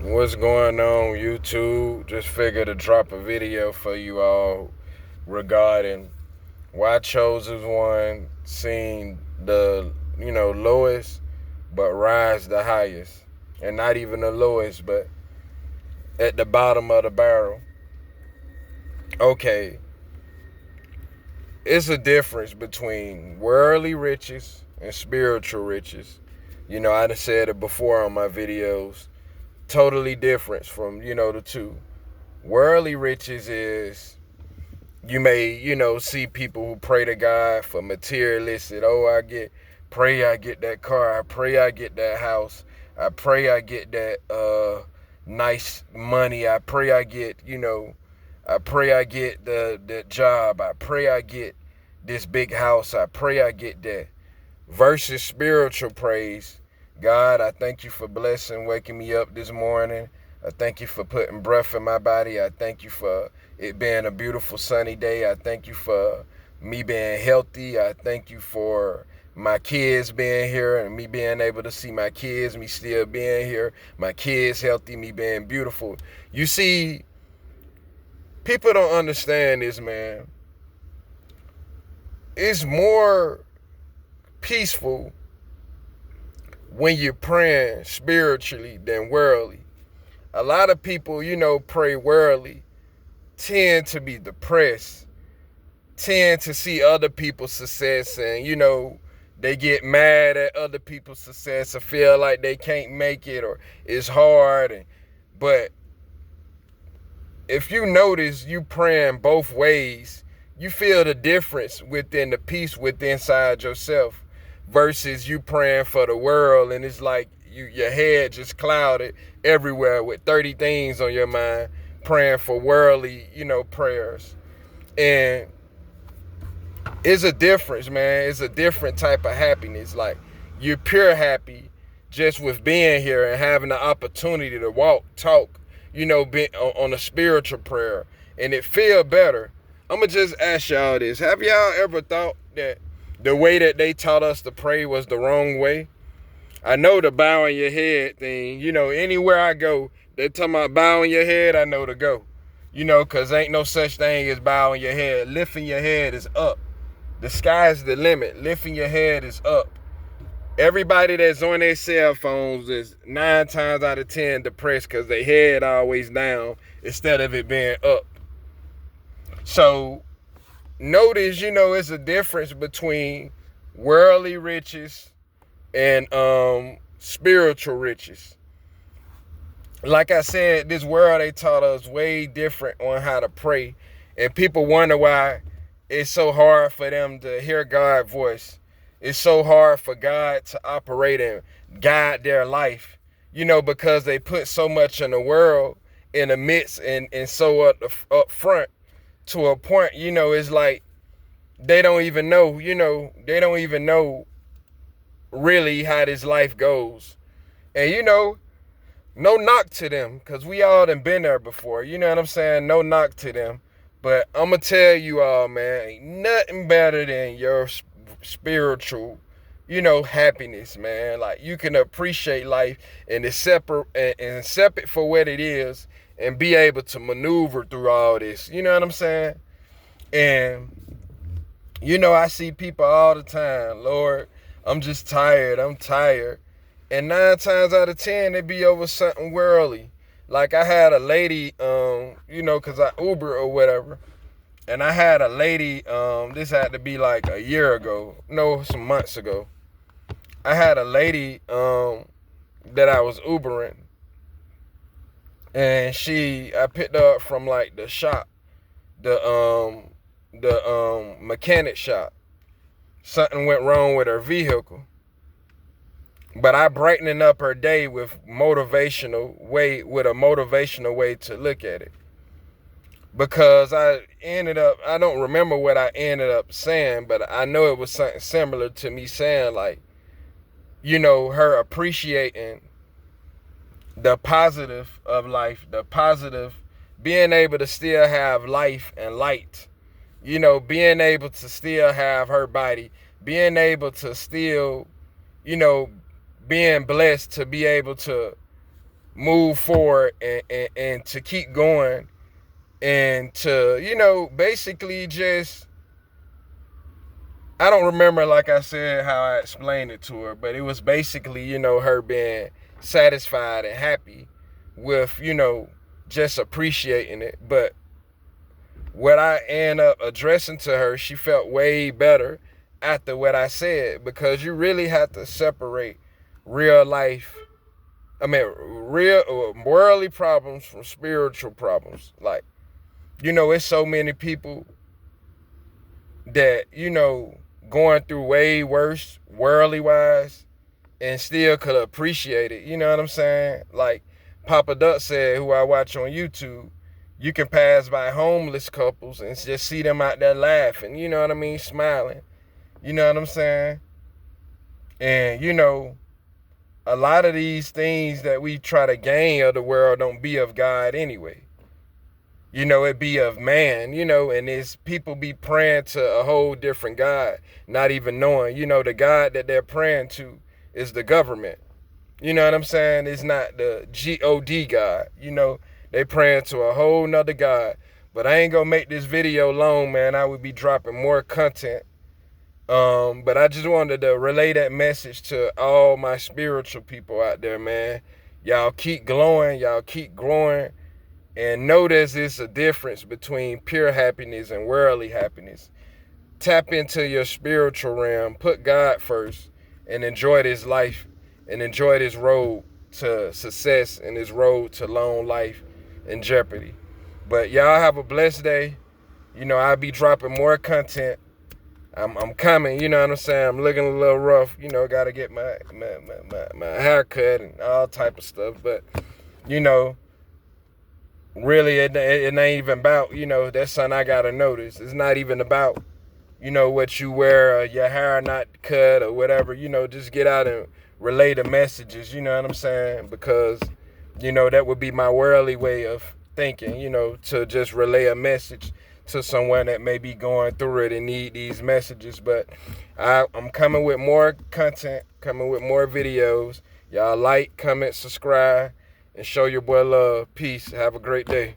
What's going on, YouTube? Just figured to drop a video for you all regarding why Chosen One seen the lowest but rise the highest, and not even the lowest but at the bottom of the barrel. Okay, it's a difference between worldly riches and spiritual riches. I done said it before on my videos. Totally different from the two. Worldly riches is, you may see people who pray to God for materialistic. Pray I get that car, I pray I get that house, I pray I get that nice money, I pray I get I pray I get the job, I pray I get this big house, I pray I get that. Versus spiritual praise. God, I thank you for blessing, waking me up this morning. I thank you for putting breath in my body. I thank you for it being a beautiful sunny day. I thank you for me being healthy. I thank you for my kids being here and me being able to see my kids, me still being here, my kids healthy, me being beautiful. You see, people don't understand this, man. It's more peaceful when you're praying spiritually than worldly. A lot of people, pray worldly, tend to be depressed, tend to see other people's success, and, they get mad at other people's success or feel like they can't make it or it's hard. But if you notice you praying both ways, you feel the difference within the peace within inside yourself versus you praying for the world and it's like your head just clouded everywhere with 30 things on your mind praying for worldly, prayers. And it's a difference, man. It's a different type of happiness. Like, you're pure happy just with being here and having the opportunity to walk, talk, be on a spiritual prayer, and it feel better. I'm going to just ask y'all this. Have y'all ever thought that the way that they taught us to pray was the wrong way? I know the bowing your head thing, anywhere I go, they talking about bowing your head, I know to go. Because ain't no such thing as bowing your head. Lifting your head is up. The sky's the limit. Lifting your head is up. Everybody that's on their cell phones is 9 times out of 10 depressed because their head always down instead of it being up. So notice, it's a difference between worldly riches and spiritual riches. Like I said, this world, they taught us way different on how to pray. And people wonder why it's so hard for them to hear God's voice. It's so hard for God to operate and guide their life, because they put so much in the world in the midst and so up front to a point, it's like they don't even know, they don't even know really how this life goes. And, no knock to them, because we all done been there before. You know what I'm saying? No knock to them. But I'm going to tell you all, man, ain't nothing better than your spiritual, happiness, man. Like, you can appreciate life and accept it for what it is and be able to maneuver through all this. You know what I'm saying? And, I see people all the time, Lord, I'm just tired. I'm tired. And 9 times out of 10, it be over something worldly. Like, I had a lady, because I Uber or whatever. And I had a lady, this had to be like a year ago. No, some months ago. I had a lady that I was Ubering. And I picked her up from like the shop. The mechanic shop. Something went wrong with her vehicle. But I brightening up her day with a motivational way to look at it. Because I don't remember what I ended up saying, but I know it was something similar to me saying, like, her appreciating the positive of life, the positive, being able to still have life and light, being able to still have her body, being able to still, being blessed to be able to move forward and to keep going and to, basically just, I don't remember, like I said, how I explained it to her, but it was basically, her being satisfied and happy with, just appreciating it. But what I end up addressing to her, she felt way better after what I said, because you really have to separate real life, real worldly problems from spiritual problems. Like, it's so many people that, going through way worse worldly wise and still could appreciate it. You know what I'm saying? Like Papa Duck said, who I watch on YouTube, you can pass by homeless couples and just see them out there laughing, you know what I mean? Smiling. You know what I'm saying? And, a lot of these things that we try to gain of the world don't be of God anyway. It be of man, and it's people be praying to a whole different God, not even knowing, the God that they're praying to is the government. You know what I'm saying? It's not the God God. They praying to a whole nother God. But I ain't gonna make this video long, man. I would be dropping more content. But I just wanted to relay that message to all my spiritual people out there, man. Y'all keep glowing, y'all keep growing. And notice it's a difference between pure happiness and worldly happiness. Tap into your spiritual realm, put God first, and enjoy this life and enjoy this road to success and this road to long life and jeopardy. But y'all have a blessed day. I'll be dropping more content. I'm coming, you know what I'm saying? I'm looking a little rough, gotta get my hair cut and all type of stuff. But, really it ain't even about, that's something I gotta notice. It's not even about, what you wear or your hair not cut or whatever. Just get out and relay the messages, you know what I'm saying? Because, that would be my worldly way of thinking, to just relay a message to someone that may be going through it and need these messages. But I'm coming with more content, coming with more videos. Y'all like, comment, subscribe, and show your boy love. Peace. Have a great day.